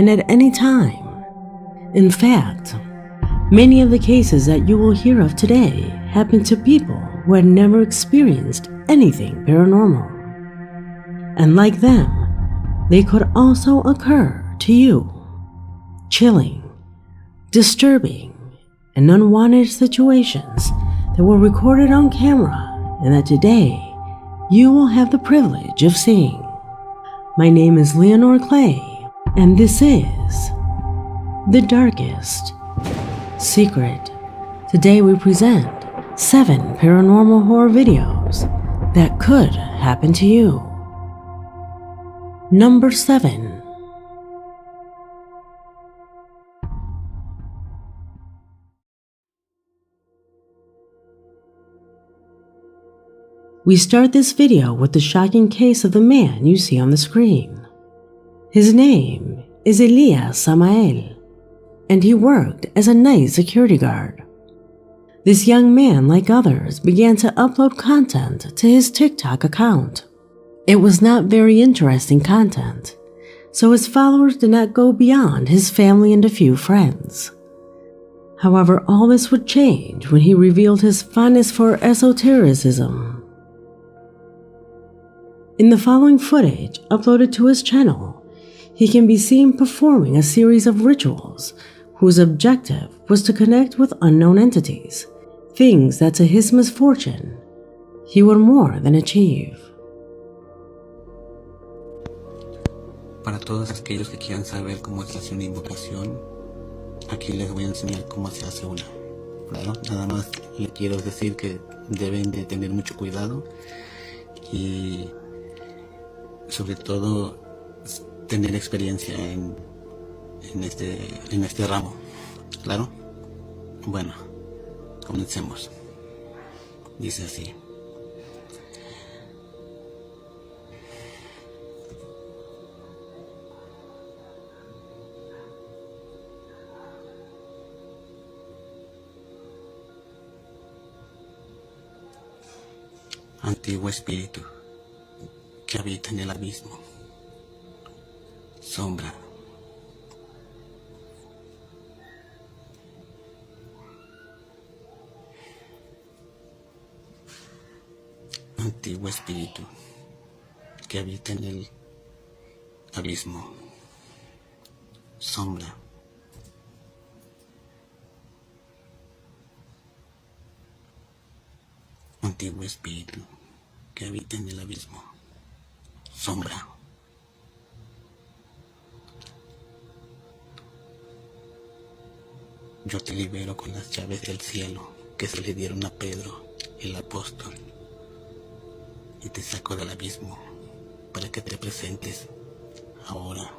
and at any time. In fact, many of the cases that you will hear of today happened to people who had never experienced anything paranormal. And like them, they could also occur to you. Chilling, disturbing, and unwanted situations that were recorded on camera and that today you will have the privilege of seeing. My name is Leonore Clay, and this is The Darkest Secret. Today we present 7 paranormal horror videos that could happen to you. Number 7. We start this video with the shocking case of the man you see on the screen. His name is Elias Samael, and he worked as a night security guard. This young man, like others, began to upload content to his TikTok account. It was not very interesting content, so his followers did not go beyond his family and a few friends. However, all this would change when he revealed his fondness for esotericism. In the following footage uploaded to his channel, he can be seen performing a series of rituals whose objective was to connect with unknown entities, things that to his misfortune, he would more than achieve. Para todos aquellos que quieran saber cómo se hace una invocación, aquí les voy a enseñar cómo se hace una. Claro, nada más les quiero decir que deben de tener mucho cuidado y sobre todo tener experiencia en este ramo. ¿Claro? Bueno, comencemos. Dice así. Antiguo espíritu que habita en el abismo, sombra, antiguo espíritu que habita en el abismo, sombra, antiguo espíritu que habita en el abismo, sombra. Yo te libero con las llaves del cielo que se le dieron a Pedro, el apóstol, y te saco del abismo para que te presentes ahora.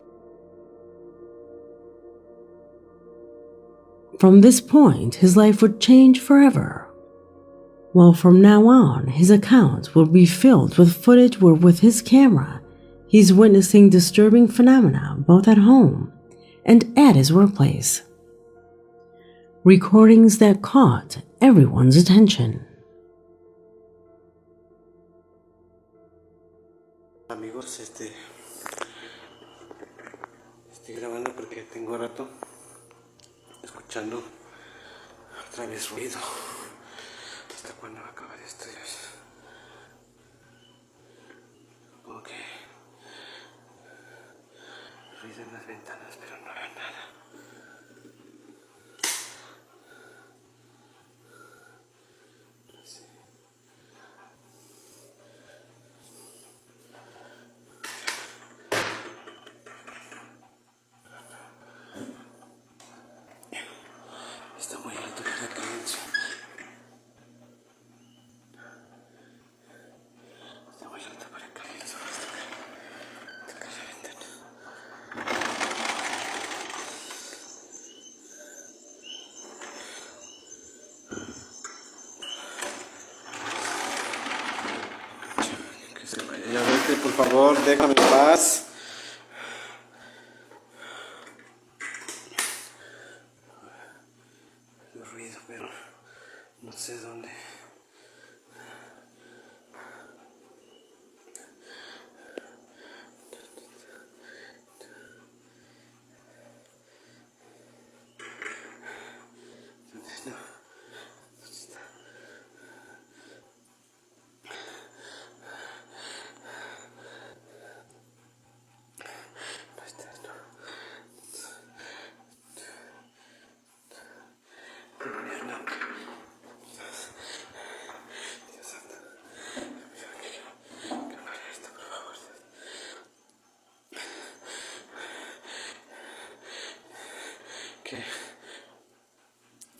From this point, his life would change forever. Well, from now on, his account will be filled with footage where with his camera, he's witnessing disturbing phenomena both at home and at his workplace. Recordings that caught everyone's attention. Amigos, estoy grabando porque tengo rato escuchando otra vez ruido. ¿Hasta cuándo va a acabar esto, Dios? Como que ruido en las ventanas, pero no veo nada. No sé. Está muy alto para que entre. Está muy alto para que entre. Tocar la ventana. Que se vaya. Ya vete, por favor, déjame en paz. Ruido, pero no sé dónde.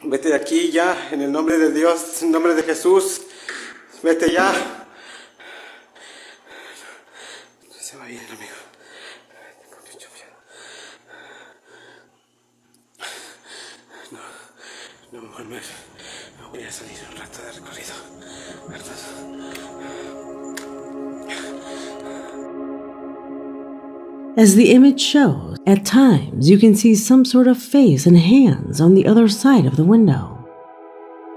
Vete de aquí ya, en el nombre de Dios, en el nombre de Jesús. Vete ya. Se va a ir, amigo. Tengo mucho miedo. No, Manuel. No voy a salir un rato de recorrido. As the image shows, at times you can see some sort of face and hands on the other side of the window,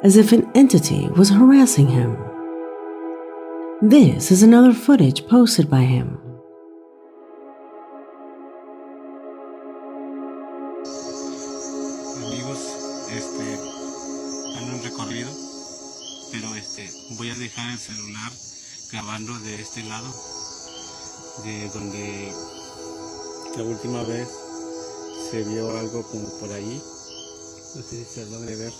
as if an entity was harassing him. This is another footage posted by him. Amigos, en un recorrido, pero voy a dejar el celular grabando de este lado, de donde la última vez se vio algo como por ahí, no sé si se logra ver,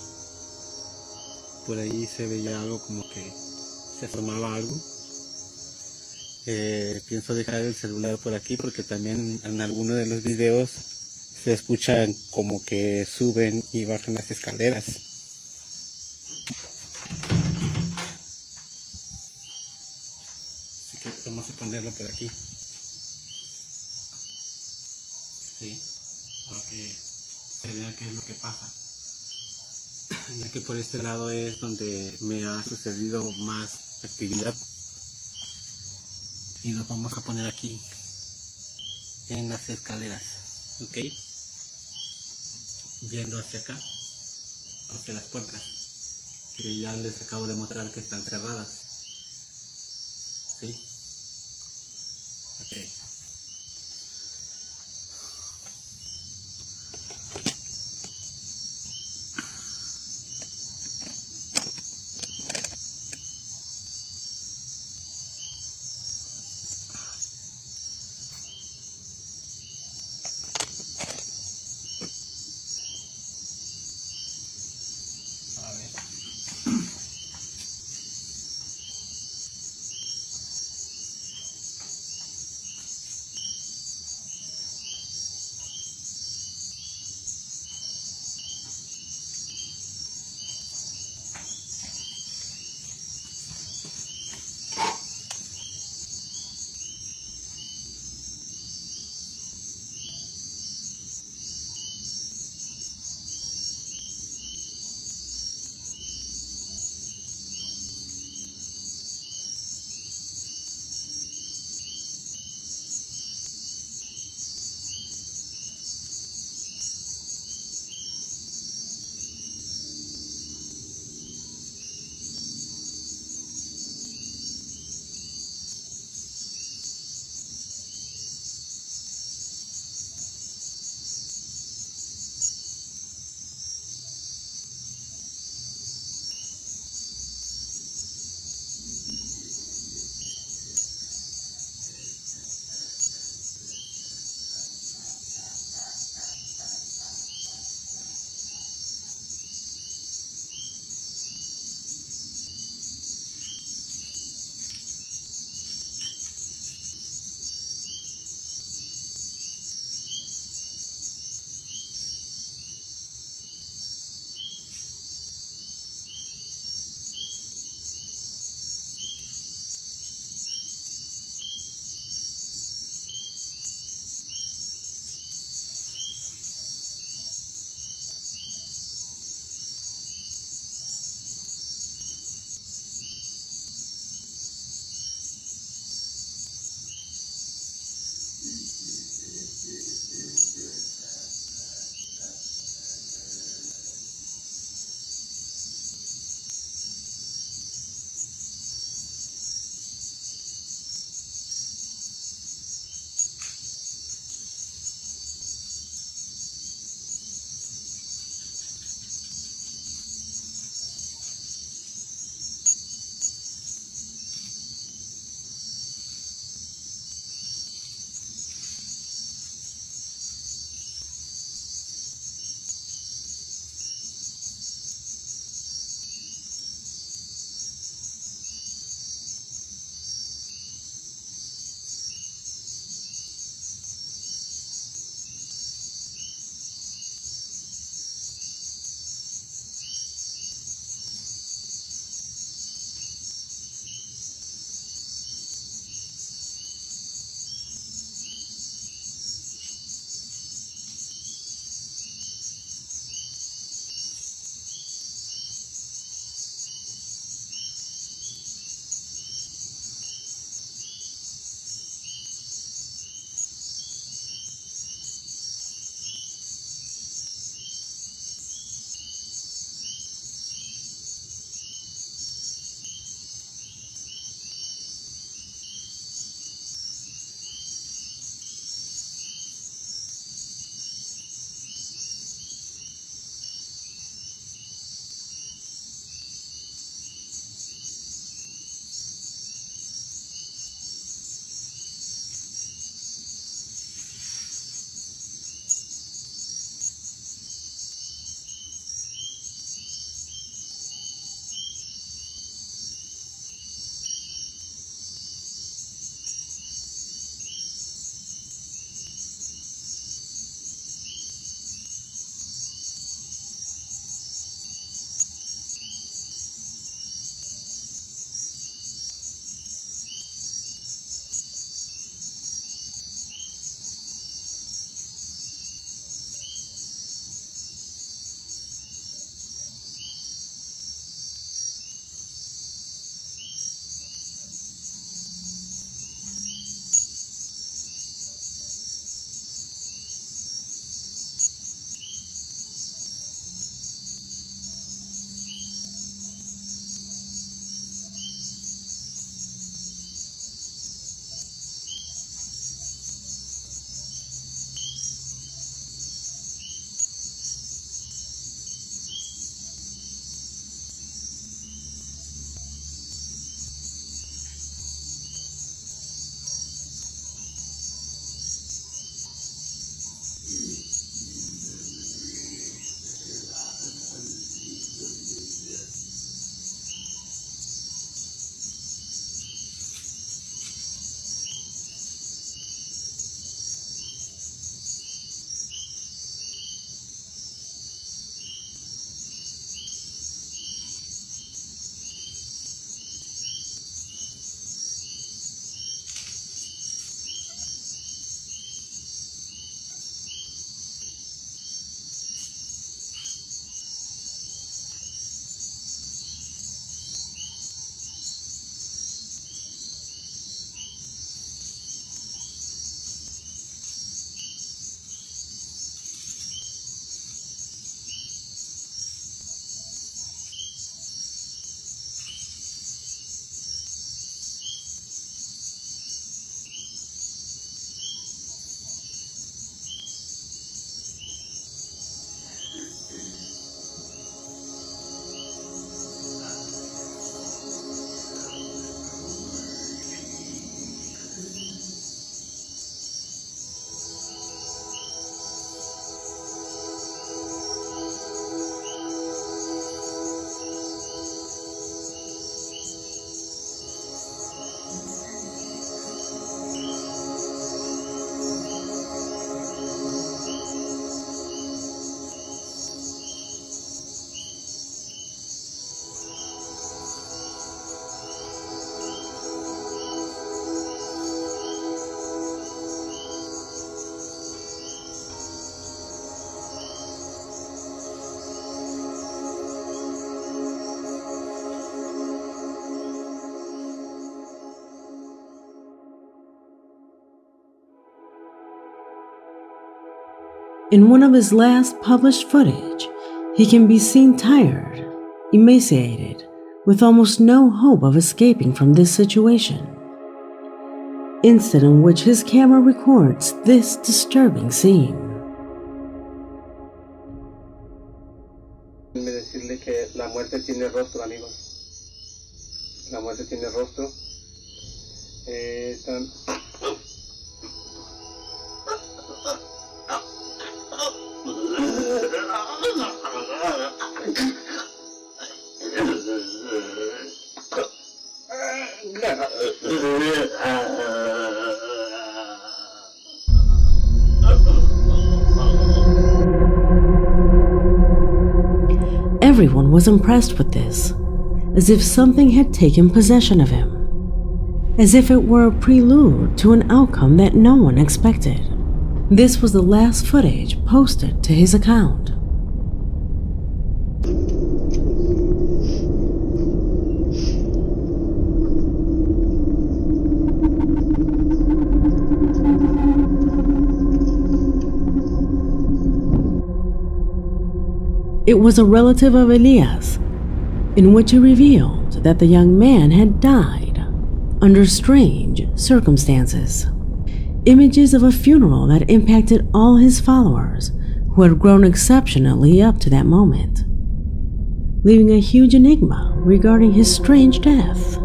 por ahí se veía algo como que se asomaba algo. Pienso dejar el celular por aquí porque también en alguno de los videos se escuchan como que suben y bajan las escaleras. Así que vamos a ponerlo por aquí. Sí, para que se vea qué es lo que pasa. Ya que por este lado es donde me ha sucedido más actividad. Y lo vamos a poner aquí, en las escaleras, ¿ok? Yendo hacia acá, hacia las puertas, que ya les acabo de mostrar que están cerradas, ¿sí? Ok. A ver. In one of his last published footage, he can be seen tired, emaciated, with almost no hope of escaping from this situation. Instant in which his camera records this disturbing scene. Decirle que la muerte tiene rostro, amigos. La muerte tiene rostro. Everyone was impressed with this, as if something had taken possession of him, as if it were a prelude to an outcome that no one expected. This was the last footage posted to his account. It was a relative of Elias, in which he revealed that the young man had died under strange circumstances. Images of a funeral that impacted all his followers, who had grown exceptionally up to that moment, leaving a huge enigma regarding his strange death.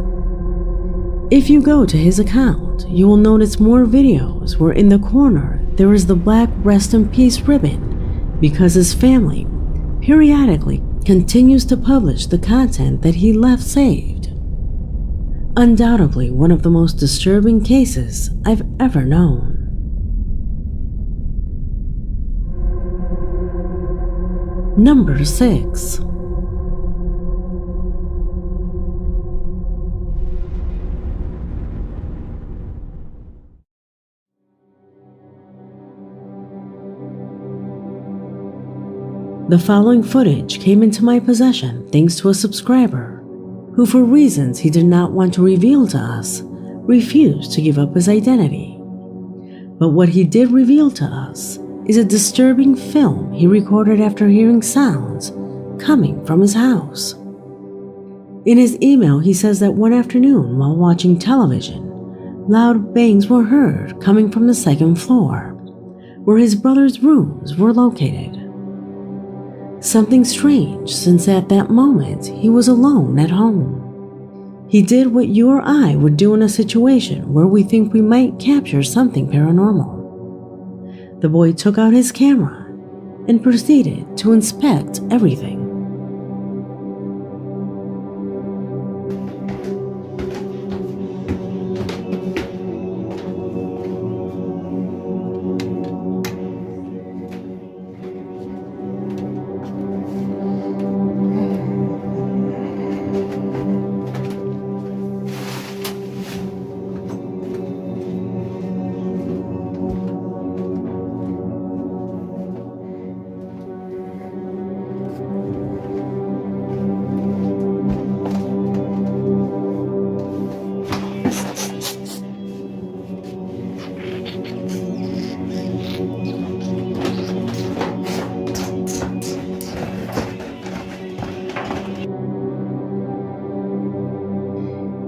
If you go to his account, you will notice more videos where in the corner there is the black rest in peace ribbon, because his family periodically continues to publish the content that he left saved. Undoubtedly one of the most disturbing cases I've ever known. Number 6. The following footage came into my possession thanks to a subscriber who, for reasons he did not want to reveal to us, refused to give up his identity. But what he did reveal to us is a disturbing film he recorded after hearing sounds coming from his house. In his email, he says that one afternoon while watching television, loud bangs were heard coming from the second floor, where his brother's rooms were located. Something strange, since at that moment he was alone at home. He did what you or I would do in a situation where we think we might capture something paranormal. The boy took out his camera and proceeded to inspect everything.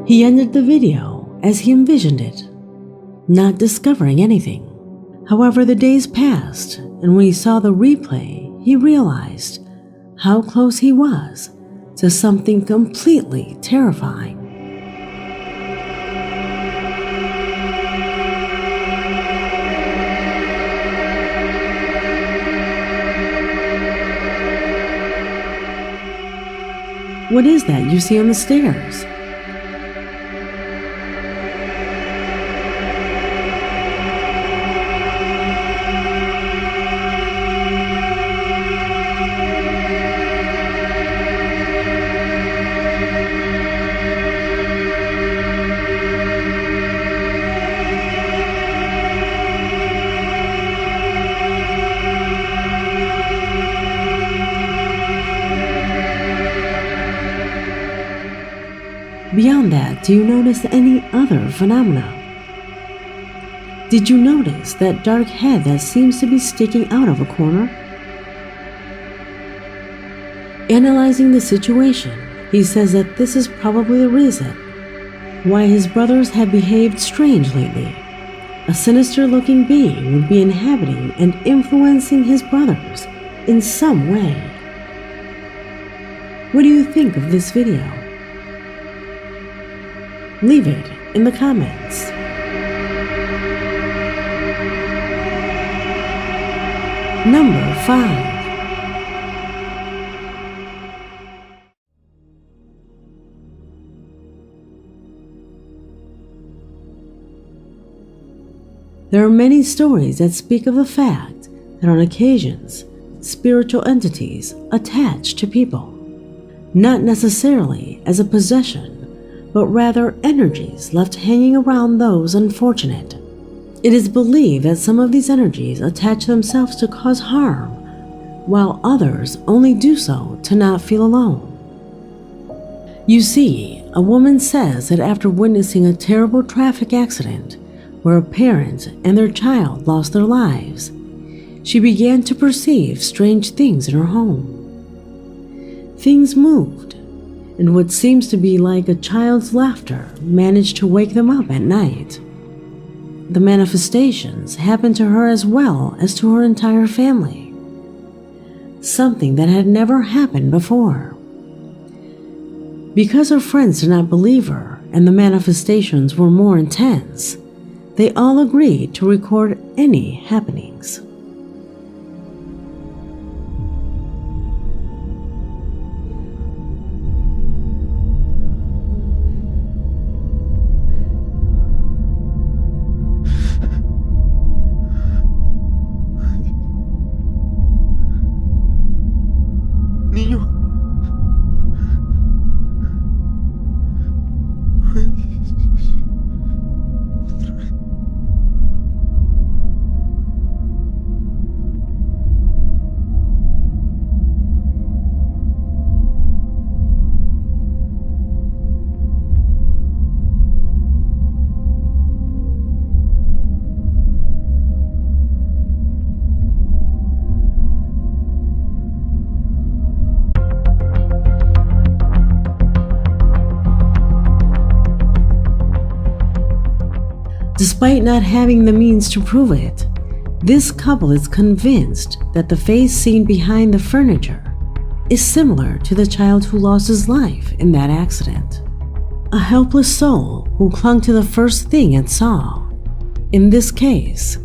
He ended the video as he envisioned it, not discovering anything. However, the days passed, and when he saw the replay, he realized how close he was to something completely terrifying. What is that you see on the stairs? Beyond that, do you notice any other phenomena? Did you notice that dark head that seems to be sticking out of a corner? Analyzing the situation, he says that this is probably the reason why his brothers have behaved strange lately. A sinister-looking being would be inhabiting and influencing his brothers in some way. What do you think of this video? Leave it in the comments. Number 5. There are many stories that speak of the fact that on occasions, spiritual entities attach to people, not necessarily as a possession, but rather energies left hanging around those unfortunate. It is believed that some of these energies attach themselves to cause harm, while others only do so to not feel alone. You see, a woman says that after witnessing a terrible traffic accident where a parent and their child lost their lives, she began to perceive strange things in her home. Things moved, and what seems to be like a child's laughter managed to wake them up at night. The manifestations happened to her as well as to her entire family, something that had never happened before. Because her friends did not believe her and the manifestations were more intense, they all agreed to record any happenings. Niño. Despite not having the means to prove it, this couple is convinced that the face seen behind the furniture is similar to the child who lost his life in that accident. A helpless soul who clung to the first thing it saw. In this case,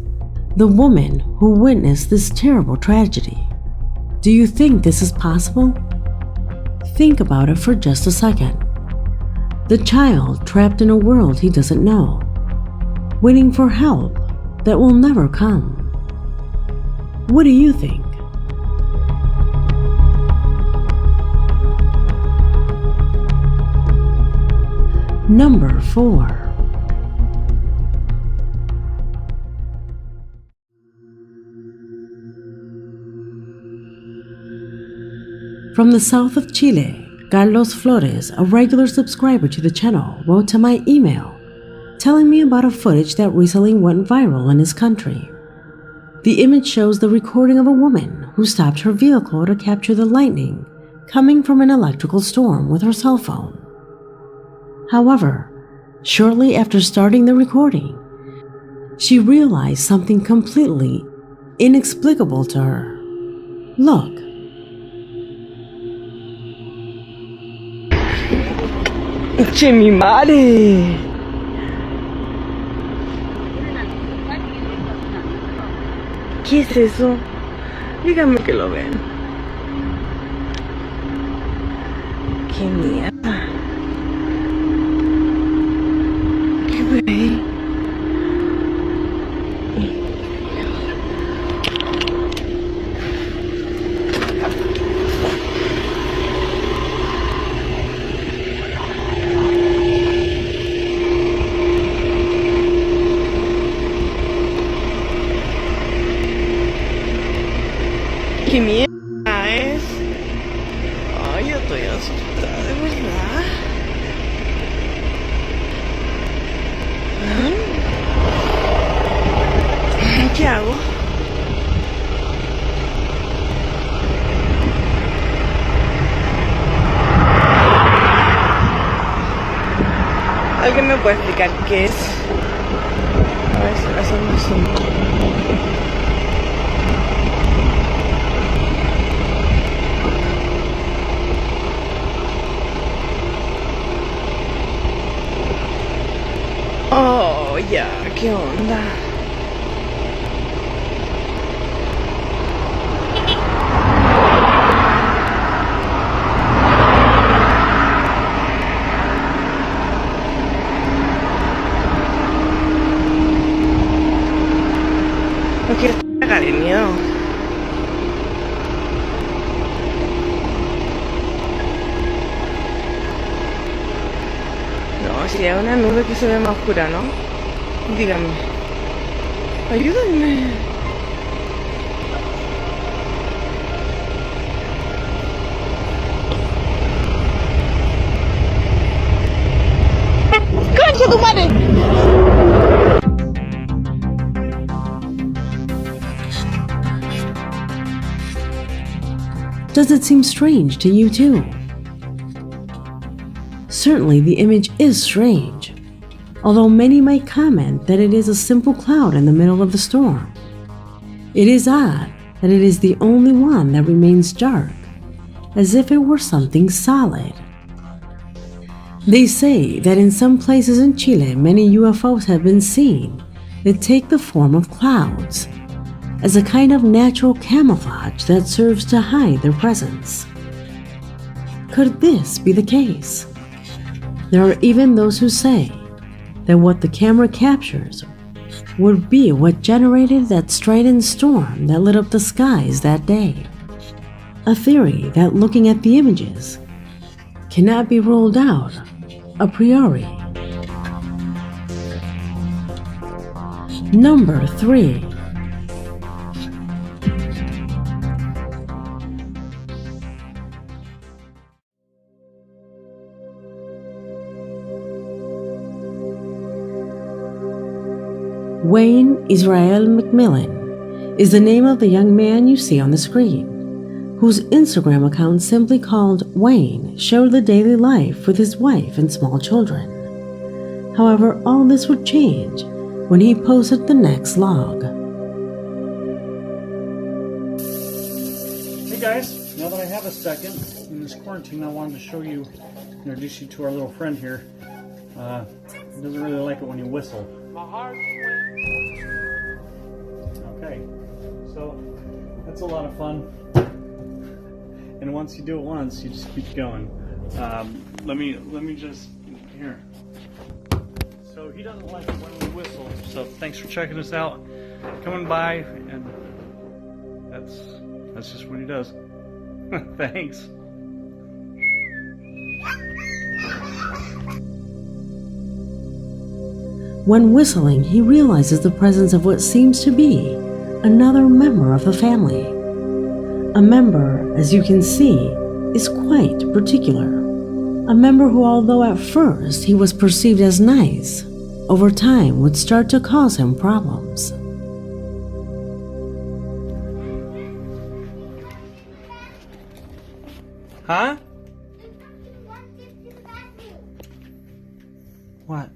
the woman who witnessed this terrible tragedy. Do you think this is possible? Think about it for just a second. The child trapped in a world he doesn't know, waiting for help that will never come. What do you think? Number 4. From the south of Chile, Carlos Flores, a regular subscriber to the channel, wrote to my email telling me about a footage that recently went viral in his country. The image shows the recording of a woman who stopped her vehicle to capture the lightning coming from an electrical storm with her cell phone. However, shortly after starting the recording, she realized something completely inexplicable to her. Look. ¡Che, mi madre! ¿Qué es eso? Díganme que lo ven. ¡Qué mierda! ¿Qué ve ahí? ¿Qué mierda es? Ay, yo estoy asustada, de verdad. ¿Alguien me puede explicar qué es? A ver si hacemos zoom. Oh, ya, ¿qué onda? No quiero cagar de miedo. No, si hay una nube que se ve más oscura, ¿no? Díganme. Ayúdenme. ¡Concha tu madre! Does it seem strange to you too? Certainly the image is strange, although many might comment that it is a simple cloud in the middle of the storm. It is odd that it is the only one that remains dark, as if it were something solid. They say that in some places in Chile many UFOs have been seen that take the form of clouds, as a kind of natural camouflage that serves to hide their presence. Could this be the case? There are even those who say that what the camera captures would be what generated that strident storm that lit up the skies that day. A theory that, looking at the images, cannot be ruled out a priori. Number 3. Wayne Israel McMillan is the name of the young man you see on the screen, whose Instagram account simply called Wayne showed the daily life with his wife and small children. However, all this would change when he posted the next log. Hey guys, now that I have a second in this quarantine, I wanted to introduce you to our little friend here. He doesn't really like it when you whistle. Okay, so that's a lot of fun. And once you do it once, you just keep going. Let me just here. So he doesn't like it when we whistle. So thanks for checking us out, coming by, and that's just what he does. Thanks. When whistling, he realizes the presence of what seems to be another member of the family. A member, as you can see, is quite particular. A member who, although at first he was perceived as nice, over time would start to cause him problems. Huh? What?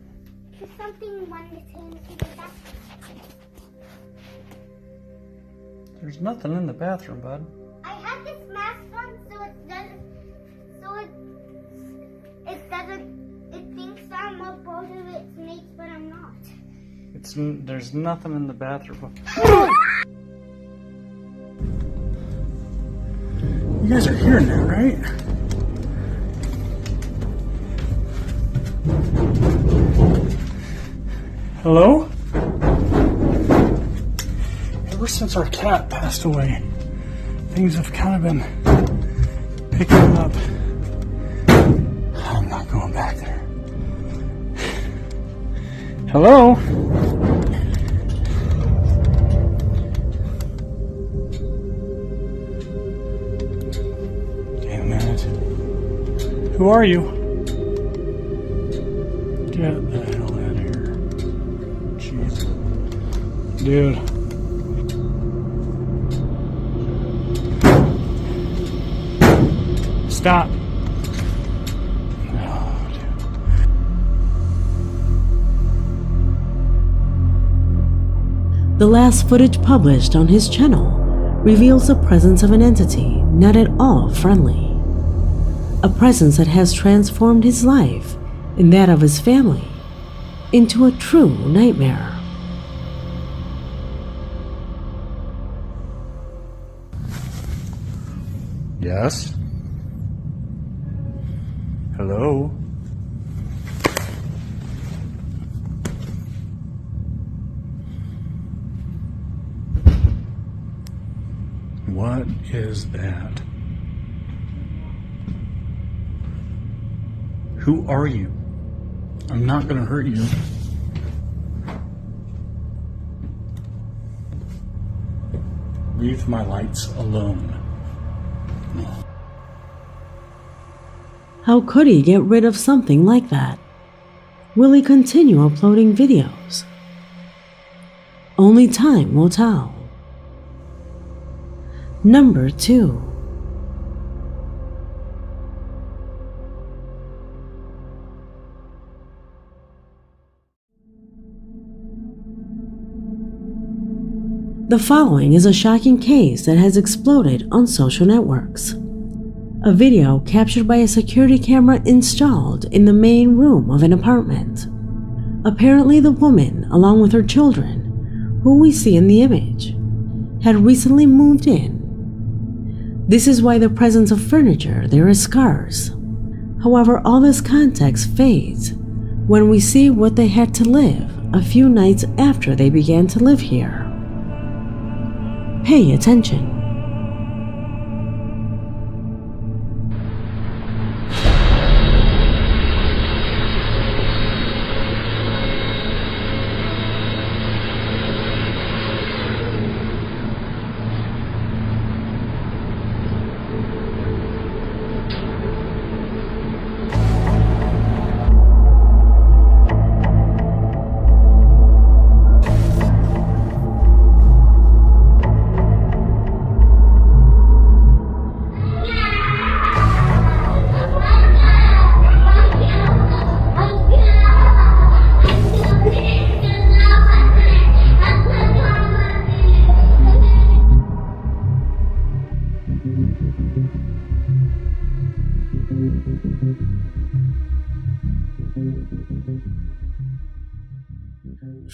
Something wanted to into the bathroom. There's nothing in the bathroom, bud. I have this mask on it thinks I'm a part of its mates, but I'm not. There's nothing in the bathroom. You guys are hearing that, right? Hello? Ever since our cat passed away, things have kind of been picking up. I'm not going back there. Hello? Damn it. Who are you? Get the hell out of here. Jeez. Dude. Stop. Oh, dude. The last footage published on his channel reveals the presence of an entity not at all friendly. A presence that has transformed his life and that of his family into a true nightmare. Yes? Hello? What is that? Who are you? I'm not gonna hurt you. Leave my lights alone. How could he get rid of something like that? Will he continue uploading videos? Only time will tell. Number 2. The following is a shocking case that has exploded on social networks. A video captured by a security camera installed in the main room of an apartment. Apparently the woman, along with her children, who we see in the image, had recently moved in. This is why the presence of furniture there is scarce. However, all this context fades when we see what they had to live a few nights after they began to live here. Pay attention.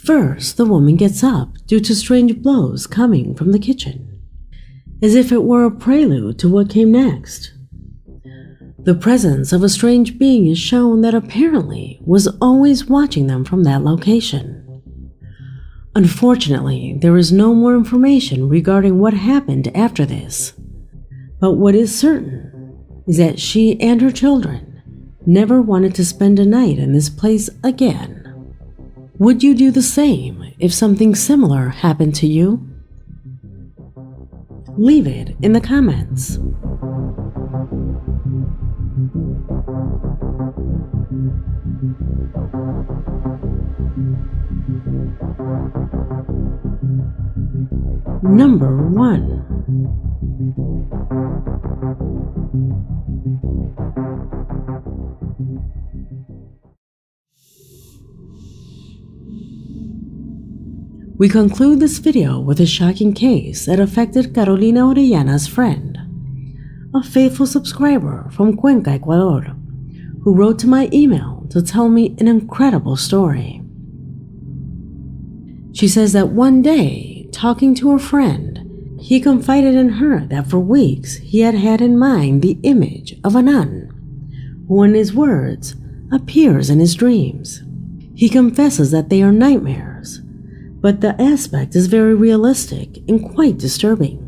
First, the woman gets up due to strange blows coming from the kitchen, as if it were a prelude to what came next. The presence of a strange being is shown that apparently was always watching them from that location. Unfortunately, there is no more information regarding what happened after this, but what is certain is that she and her children never wanted to spend a night in this place again. Would you do the same if something similar happened to you? Leave it in the comments. Number 1. We conclude this video with a shocking case that affected Carolina Orellana's friend, a faithful subscriber from Cuenca, Ecuador, who wrote to my email to tell me an incredible story. She says that one day, talking to a friend, he confided in her that for weeks he had had in mind the image of a nun, who in his words, appears in his dreams. He confesses that they are nightmares, but the aspect is very realistic and quite disturbing.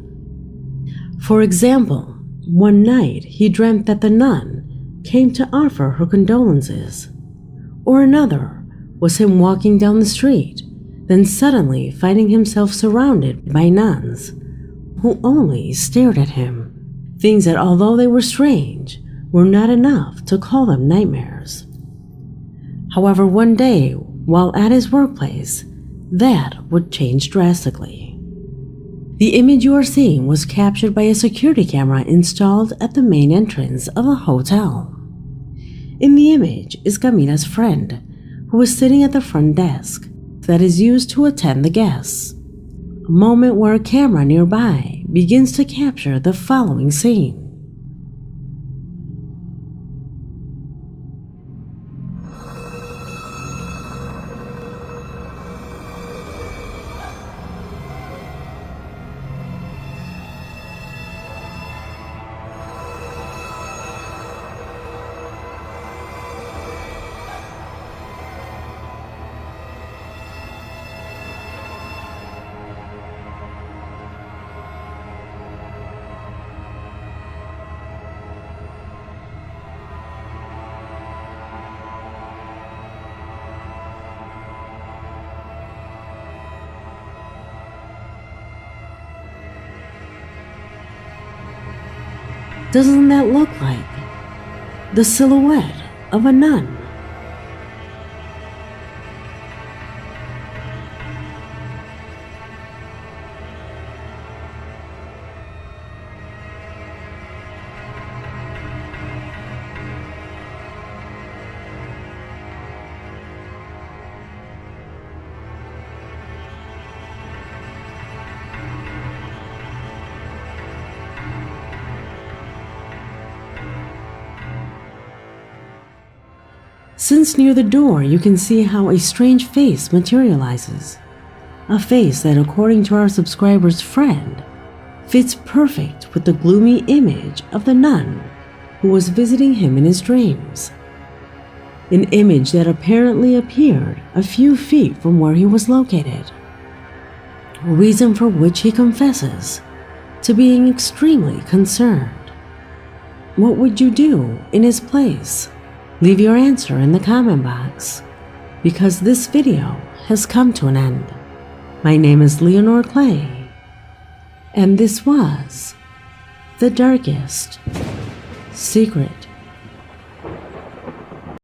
For example, one night he dreamt that the nun came to offer her condolences, or another was him walking down the street, then suddenly finding himself surrounded by nuns who only stared at him. Things that, although they were strange, were not enough to call them nightmares. However, one day, while at his workplace, that would change drastically. The image you are seeing was captured by a security camera installed at the main entrance of the hotel. In the image is Camila's friend, who is sitting at the front desk that is used to attend the guests. a moment where a camera nearby begins to capture the following scene. Doesn't that look like the silhouette of a nun? Since near the door you can see how a strange face materializes. A face that, according to our subscriber's friend, fits perfect with the gloomy image of the nun who was visiting him in his dreams. An image that apparently appeared a few feet from where he was located. A reason for which he confesses to being extremely concerned. What would you do in his place? Leave your answer in the comment box, because this video has come to an end. My name is Leonore Clay, and this was The Darkest Secret